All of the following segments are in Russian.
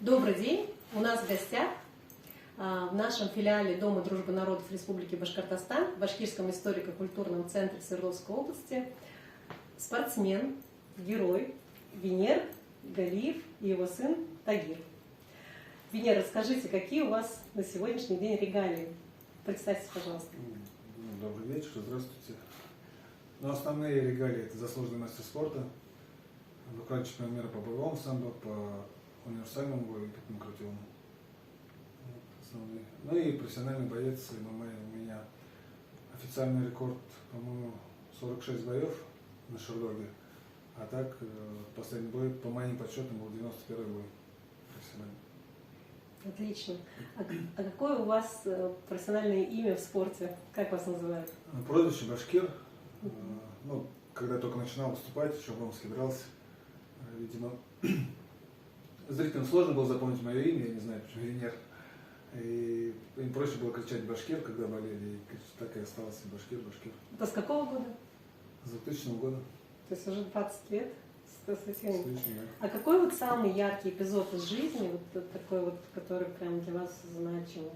Добрый день! У нас в гостях в нашем филиале Дома дружбы народов Республики Башкортостан в Башкирском историко-культурном центре Свердловской области спортсмен, герой Венер Галиев и его сын Тагир. Венер, расскажите, какие у вас на сегодняшний день регалии? Представьтесь, пожалуйста. Добрый вечер, здравствуйте. Основные регалии — это заслуженный мастер спорта, двукратный чемпион мира по боевому самбо, по универсальному бою и по крутилому. Основные. Ну и профессиональный боец ММА. У меня официальный рекорд, по-моему, 46 боев на шерлоге. А так, последний бой, по моим подсчетам, был 91-й бой профессиональный. Отлично. А какое у вас профессиональное имя в спорте? Как вас называют? Прозвище Башкир. Ну, когда только начинал выступать, еще в Омске дрался, видимо, зрителям сложно было запомнить мое имя, я не знаю, почему Венер. И им проще было кричать Башкир, когда болели, и так и осталось Башкир. Это с какого года? С 2000 года. То есть уже 20 лет с этим. Слышно, да. А какой вот самый яркий эпизод из жизни, вот такой вот, который прям для вас значимый?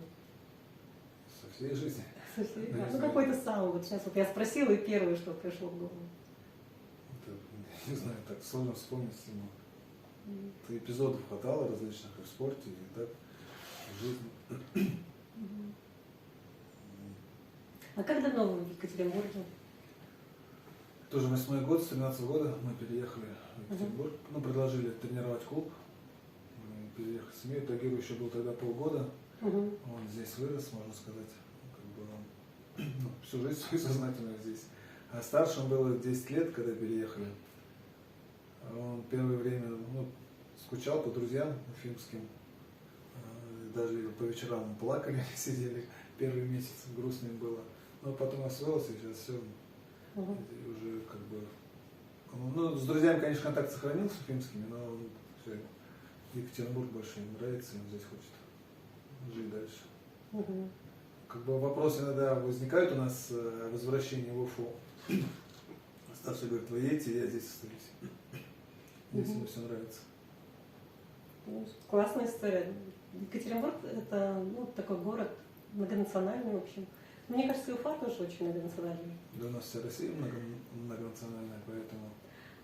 Со всей жизни. Со всей? Да, ну какой-то самый. Вот сейчас вот я спросила, и первое, что пришло в голову. Это, не знаю, так сложно вспомнить. Эпизодов хватало различных и в спорте, и так в жизни. А как давно вы в Екатеринбурге? Тоже 8-й год, с 13 года мы переехали в Екатеринбург. Ну, предложили тренировать клуб. Мы переехали в семью. Тагиру еще был тогда полгода. Он здесь вырос, можно сказать. Как бы он всю жизнь свою сознательную здесь. А старшему было 10 лет, когда переехали. Он первое время скучал по друзьям уфимским. Даже по вечерам плакали, сидели. Первый месяц грустно им было. Но потом освоился, и сейчас все. И уже как бы... Ну, с друзьями, конечно, контакт сохранился с уфимскими, но все, Екатеринбург больше ему нравится, и он здесь хочет жить дальше. Как бы вопросы иногда возникают у нас о возвращении в Уфу. Старший говорит: вы едете, я здесь остаюсь. Здесь ему все нравится. Классная история. Екатеринбург — это такой город многонациональный, в общем. Мне кажется, и Уфа тоже очень многонациональный. Да, у нас вся Россия многонациональная, поэтому...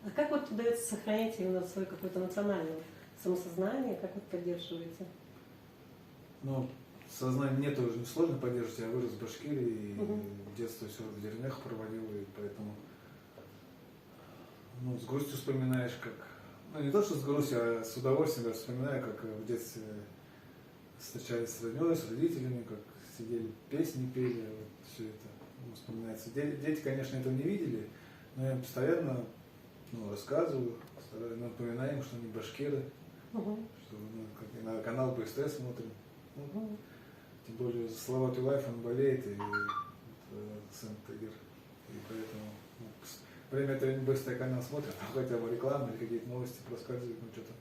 А как вот удается сохранять именно свое какое-то национальное самосознание, как вы поддерживаете? Ну, сознание мне тоже несложно поддерживать. Я вырос в Башкирии, и детство все в деревнях проводил, и поэтому с грустью вспоминаешь, как... Ну, не то, что с грустью, а с удовольствием я вспоминаю, как в детстве встречались с роднёй, с родителями, как сидели, песни пели, вот все это вспоминается. Дети, конечно, этого не видели, но я им постоянно рассказываю, напоминаю им, что они башкиры, что на канал по СТС смотрим. Тем более за Салават Юлаев он болеет, и сын Тагир. И поэтому время это быстрый канал смотрят, хотя бы рекламу или какие-то новости проскальзывают, что-то.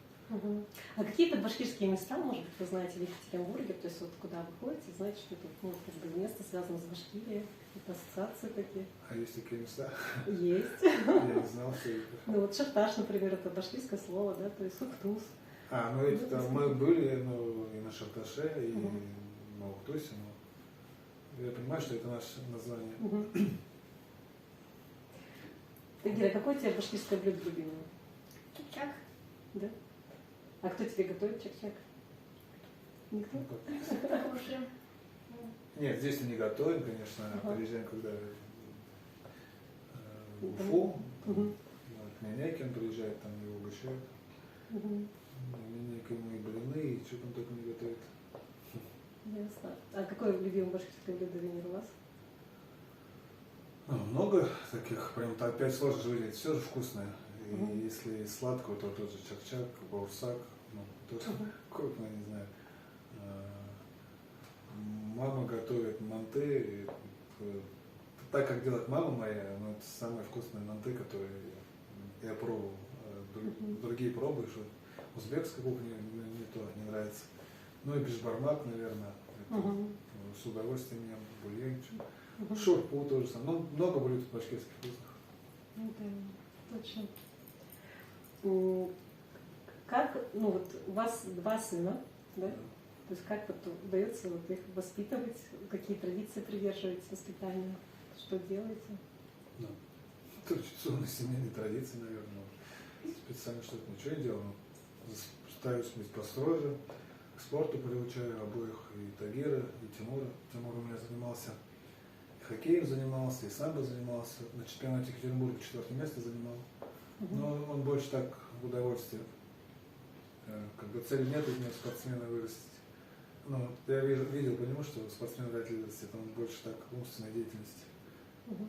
А какие-то башкирские места, может быть, вы знаете в Екатеринбурге, то есть вот куда вы ходите, знаете, что это место связано с Башкирией, это ассоциации такие? А есть такие места? Есть. Я не знал, что это. Ну вот Шахташ, например, это башкирское слово, да, то есть Ухтус. Мы были и на Шахташе, и на Ухтусе, но я понимаю, что это наше название. Тагир, а какое у тебя башкирское блюдо любимое? Чак-чак. Да? А кто тебе готовит чак-чак? Никто? Кушаем. Нет, здесь не готовим, конечно, приезжаем, когда в Уфу, к Няняйке он приезжает, там его угощают. Няняйка ему и блины, и что там только не готовит. Ясно. А какое любимое башкирское блюдо, Венер, у вас? Много таких, прям опять сложно выделить, все же вкусное. И если сладкого, то тот же чак-чак, баурсак, тоже крупно, не знаю. Мама готовит манты. Так, как делает мама моя, это самые вкусные манты, которые я пробовал. Другие пробую, что узбекская кухня мне то не нравится. Ну и бешбармак, наверное. С удовольствием ем, бульончик. Шурпу тоже самое. Много блюд башкирских вкусных. Да, точно. как, ну вот у вас два сына, да? То есть как вот удается вот их воспитывать, какие традиции придерживаетесь воспитания, что делаете? Да. Традиционные семейные традиции, наверное. Специально что-то ничего не делал. Стараюсь быть построже. К спорту приучаю обоих, и Тагира, и Тимура. Тимур у меня занимался, и хоккеем занимался, и самбо занимался. На чемпионате Екатеринбурга 4 место занимал. Но он больше так в удовольствие. Когда цели нет, у него спортсмена вырастить. Ну, я видел по нему, что спортсмен вряд ли вырастет, он больше так умственной деятельности.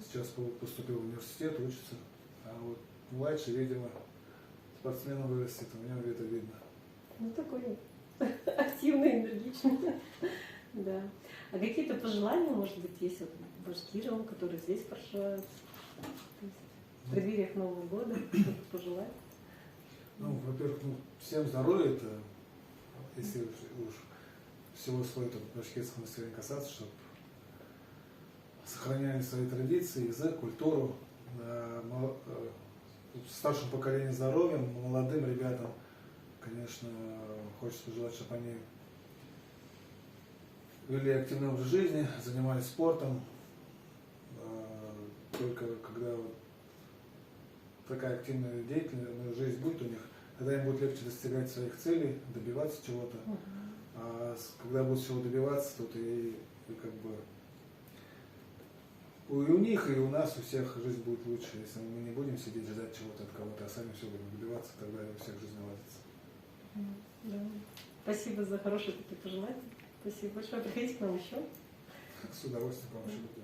Сейчас поступил в университет, учится. А вот младший, видимо, спортсменом вырастет, у него это видно. Ну, такой активный, энергичный. Да. А какие-то пожелания, может быть, есть вот башкирам, которые здесь проживают? В преддвериях Нового года что-то пожелать? Ну, во-первых, всем здоровья, это, если уж всего стоит от башкирского населения касаться, чтобы сохраняли свои традиции, язык, культуру, старшему поколению здоровья, молодым ребятам, конечно, хочется пожелать, чтобы они вели активный образ жизни, занимались спортом. Только когда вот такая активная деятельная жизнь будет у них, тогда им будет легче достигать своих целей, добиваться чего-то. А когда будут всего добиваться, то и как бы и у них, и у нас, у всех жизнь будет лучше. Если мы не будем сидеть ждать чего-то от кого-то, а сами все будем добиваться, тогда у всех жизнь наладится. Да. Спасибо за хорошие такие пожелания. Спасибо большое. Приходите к нам еще. С удовольствием к вам еще буду.